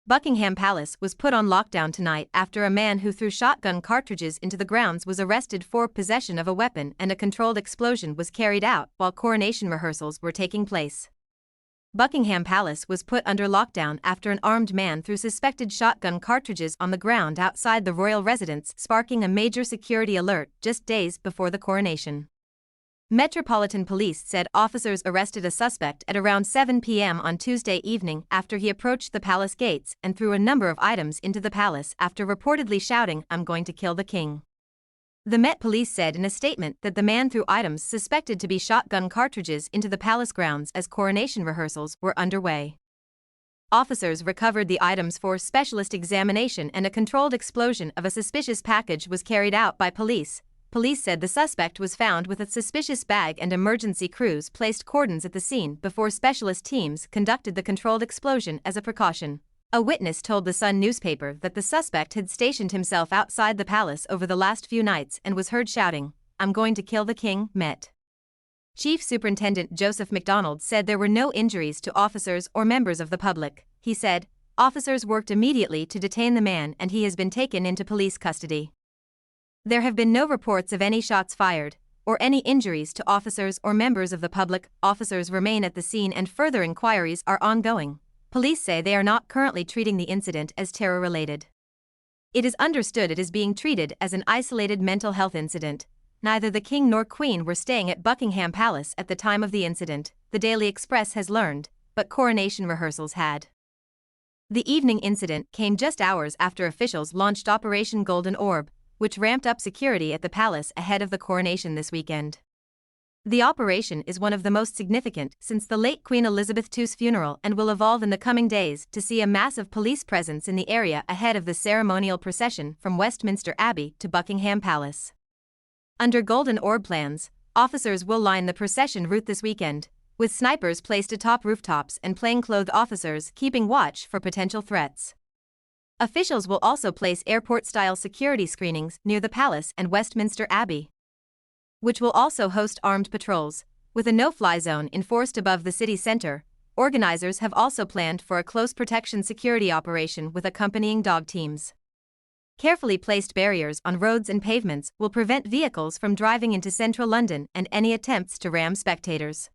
Buckingham Palace was put on lockdown tonight after a man who threw shotgun cartridges into the grounds was arrested for possession of a weapon, and a controlled explosion was carried out while coronation rehearsals were taking place. Buckingham Palace was put under lockdown after an armed man threw suspected shotgun cartridges on the ground outside the royal residence, sparking a major security alert just days before the coronation. Metropolitan Police said officers arrested a suspect at around 7 p.m. on Tuesday evening after he approached the palace gates and threw a number of items into the palace after reportedly shouting, "I'm going to kill the king." The Met Police said in a statement that the man threw items suspected to be shotgun cartridges into the palace grounds as coronation rehearsals were underway. Officers recovered the items for specialist examination, and a controlled explosion of a suspicious package was carried out by police. Police said the suspect was found with a suspicious bag, and emergency crews placed cordons at the scene before specialist teams conducted the controlled explosion as a precaution. A witness told the Sun newspaper that the suspect had stationed himself outside the palace over the last few nights and was heard shouting, "I'm going to kill the king." Met Chief Superintendent Joseph MacDonald said there were no injuries to officers or members of the public. He said, "Officers worked immediately to detain the man and he has been taken into police custody. There have been no reports of any shots fired or any injuries to officers or members of the public. Officers remain at the scene and further inquiries are ongoing." Police say they are not currently treating the incident as terror-related. It is understood it is being treated as an isolated mental health incident. Neither the king nor queen were staying at Buckingham Palace at the time of the incident, the Daily Express has learned, but coronation rehearsals had. The evening incident came just hours after officials launched Operation Golden Orb, which ramped up security at the palace ahead of the coronation this weekend. The operation is one of the most significant since the late Queen Elizabeth II's funeral and will evolve in the coming days to see a massive police presence in the area ahead of the ceremonial procession from Westminster Abbey to Buckingham Palace. Under Golden Orb plans, officers will line the procession route this weekend, with snipers placed atop rooftops and plainclothed officers keeping watch for potential threats. Officials will also place airport-style security screenings near the palace and Westminster Abbey, which will also host armed patrols, with a no-fly zone enforced above the city center. Organizers have also planned for a close protection security operation with accompanying dog teams. Carefully placed barriers on roads and pavements will prevent vehicles from driving into central London and any attempts to ram spectators.